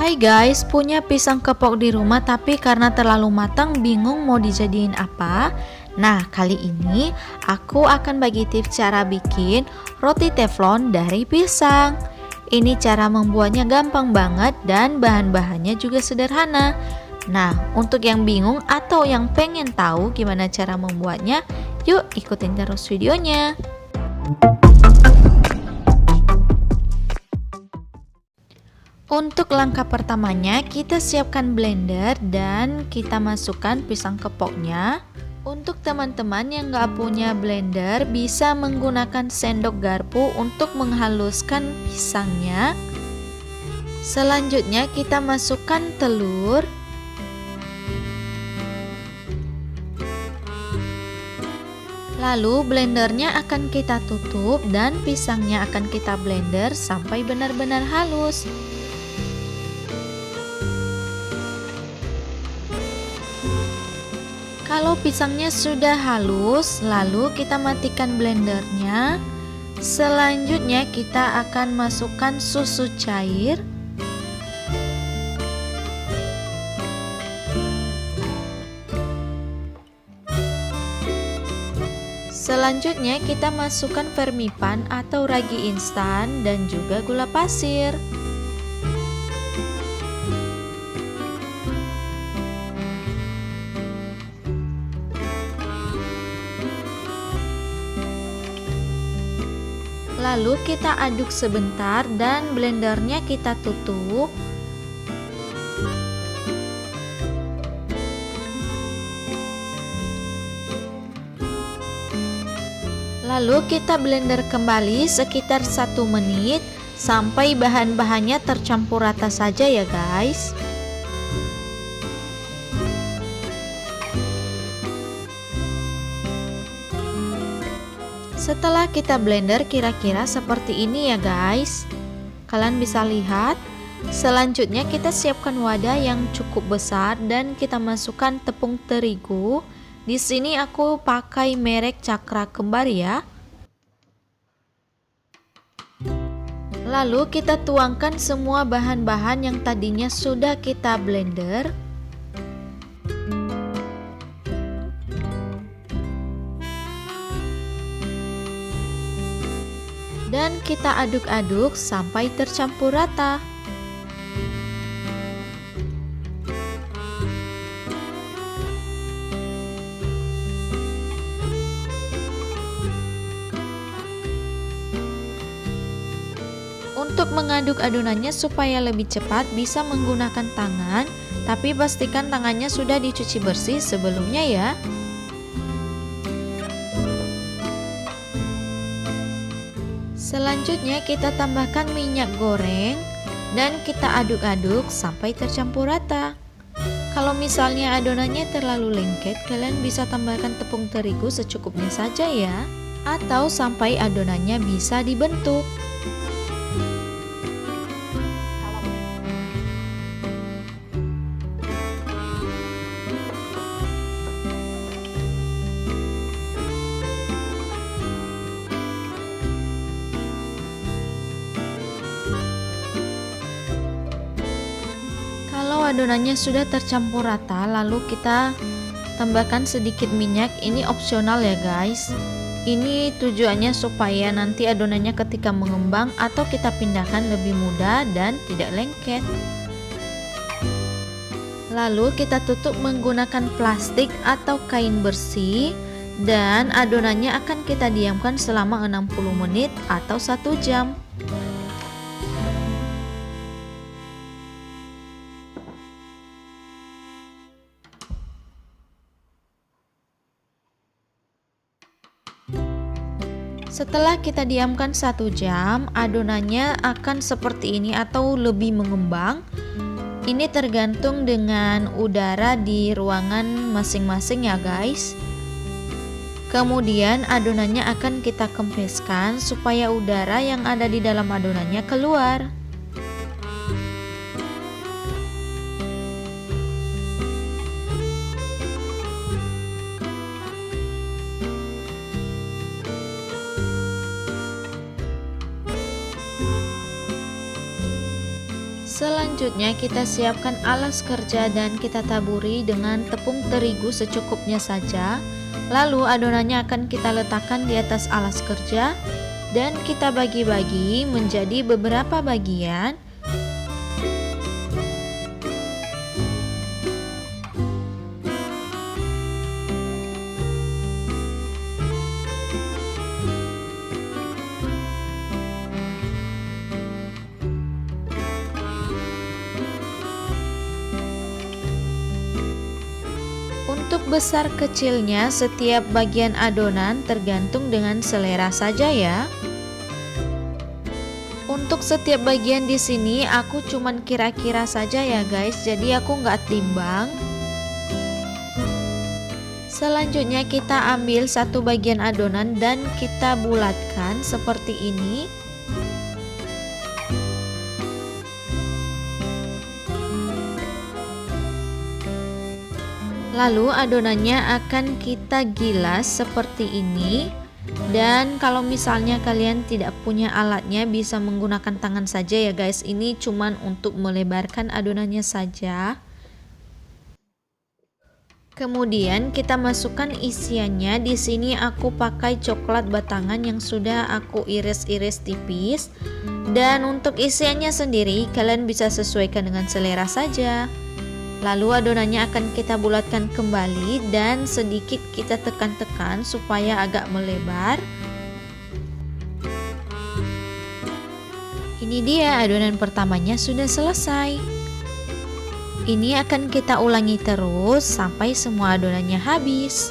Hai guys, punya pisang kepok di rumah tapi karena terlalu matang bingung mau dijadiin apa? Nah, kali ini aku akan bagi tips cara bikin roti teflon dari pisang. Ini cara membuatnya gampang banget dan bahan-bahannya juga sederhana. Nah, untuk yang bingung atau yang pengen tahu gimana cara membuatnya, yuk ikutin terus videonya. Untuk langkah pertamanya, kita siapkan blender dan kita masukkan pisang kepoknya. Untuk teman-teman yang nggak punya blender, bisa menggunakan sendok garpu untuk menghaluskan pisangnya. Selanjutnya kita masukkan telur. Lalu blendernya akan kita tutup dan pisangnya akan kita blender sampai benar-benar halus. Kalau pisangnya sudah halus, lalu kita matikan blendernya. Selanjutnya kita akan masukkan susu cair. Selanjutnya kita masukkan vermipan atau ragi instan dan juga gula pasir. Lalu kita aduk sebentar dan blendernya kita tutup. Lalu kita blender kembali sekitar 1 menit sampai bahan-bahannya tercampur rata saja ya guys. Setelah kita blender kira-kira seperti ini ya guys. Kalian bisa lihat. Selanjutnya kita siapkan wadah yang cukup besar dan kita masukkan tepung terigu. Di sini aku pakai merek Cakra Kembar ya. Lalu kita tuangkan semua bahan-bahan yang tadinya sudah kita blender. Dan kita aduk-aduk sampai tercampur rata. Untuk mengaduk adonannya supaya lebih cepat bisa menggunakan tangan, tapi pastikan tangannya sudah dicuci bersih sebelumnya ya. Selanjutnya kita tambahkan minyak goreng dan kita aduk-aduk sampai tercampur rata. Kalau misalnya adonannya terlalu lengket, kalian bisa tambahkan tepung terigu secukupnya saja ya, atau sampai adonannya bisa dibentuk. Kalau adonannya sudah tercampur rata, lalu kita tambahkan sedikit minyak. Ini opsional ya guys. Ini tujuannya supaya nanti adonannya ketika mengembang atau kita pindahkan lebih mudah dan tidak lengket. Lalu kita tutup menggunakan plastik atau kain bersih dan adonannya akan kita diamkan selama 60 menit atau 1 jam. Setelah kita diamkan 1 jam, adonannya akan seperti ini atau lebih mengembang. Ini tergantung dengan udara di ruangan masing-masing ya guys. Kemudian adonannya akan kita kempeskan supaya udara yang ada di dalam adonannya keluar. Selanjutnya kita siapkan alas kerja dan kita taburi dengan tepung terigu secukupnya saja. Lalu adonannya akan kita letakkan di atas alas kerja dan kita bagi-bagi menjadi beberapa bagian. Untuk besar kecilnya setiap bagian adonan tergantung dengan selera saja ya. Untuk setiap bagian di sini aku cuman kira-kira saja ya guys, jadi aku nggak timbang. Selanjutnya kita ambil satu bagian adonan dan kita bulatkan seperti ini. Lalu adonannya akan kita gilas seperti ini. Dan kalau misalnya kalian tidak punya alatnya, bisa menggunakan tangan saja ya guys. Ini cuman untuk melebarkan adonannya saja. Kemudian kita masukkan isiannya. Di sini aku pakai coklat batangan yang sudah aku iris-iris tipis. Dan untuk isiannya sendiri kalian bisa sesuaikan dengan selera saja. Lalu adonannya akan kita bulatkan kembali dan sedikit kita tekan-tekan supaya agak melebar. Ini dia adonan pertamanya sudah selesai. Ini akan kita ulangi terus sampai semua adonannya habis.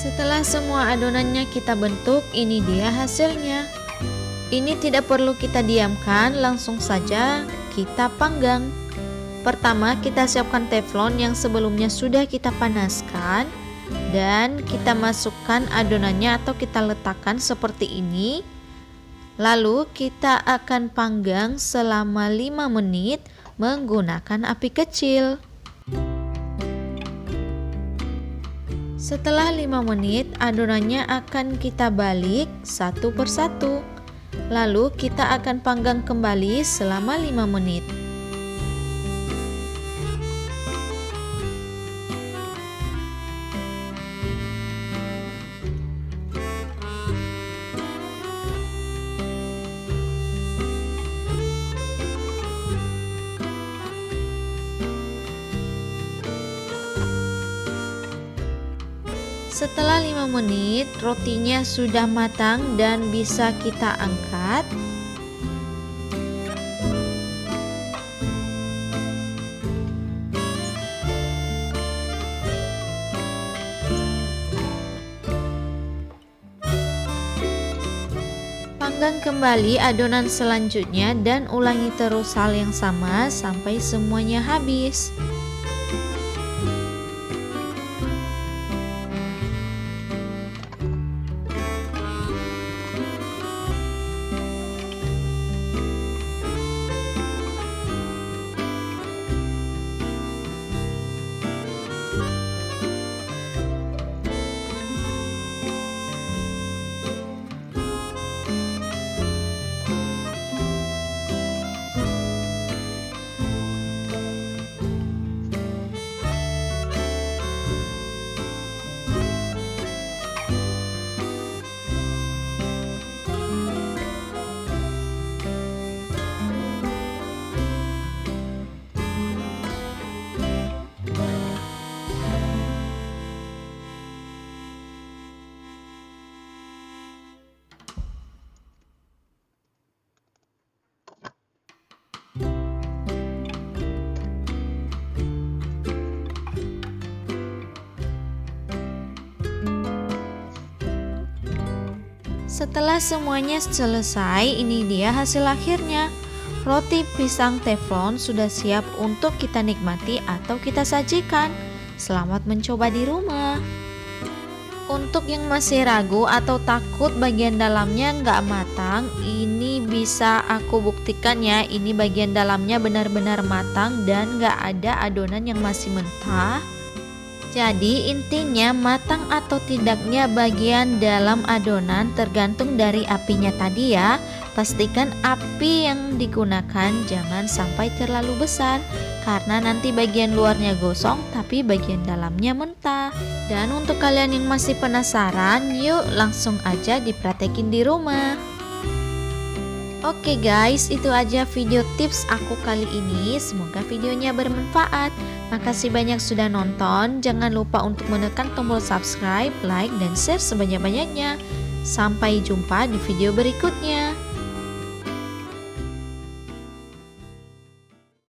Setelah semua adonannya kita bentuk, ini dia hasilnya. Ini tidak perlu kita diamkan, langsung saja kita panggang. Pertama kita siapkan teflon yang sebelumnya sudah kita panaskan dan kita masukkan adonannya atau kita letakkan seperti ini. Lalu kita akan panggang selama 5 menit menggunakan api kecil. Setelah 5 menit, adonannya akan kita balik satu persatu. Lalu kita akan panggang kembali selama 5 menit. Setelah 5 menit, rotinya sudah matang dan bisa kita angkat. Panggang kembali adonan selanjutnya dan ulangi terus hal yang sama sampai semuanya habis. Setelah semuanya selesai, ini dia hasil akhirnya. Roti pisang teflon sudah siap untuk kita nikmati atau kita sajikan. Selamat mencoba di rumah. Untuk yang masih ragu atau takut bagian dalamnya nggak matang, ini bisa aku buktikan ya, ini bagian dalamnya benar-benar matang dan nggak ada adonan yang masih mentah. Jadi intinya matang atau tidaknya bagian dalam adonan tergantung dari apinya tadi ya. Pastikan api yang digunakan jangan sampai terlalu besar, karena nanti bagian luarnya gosong tapi bagian dalamnya mentah. Dan untuk kalian yang masih penasaran, yuk langsung aja dipraktekin di rumah. Oke guys, itu aja video tips aku kali ini. Semoga videonya bermanfaat. Makasih banyak sudah nonton. Jangan lupa untuk menekan tombol subscribe, like, dan share sebanyak-banyaknya. Sampai jumpa di video berikutnya.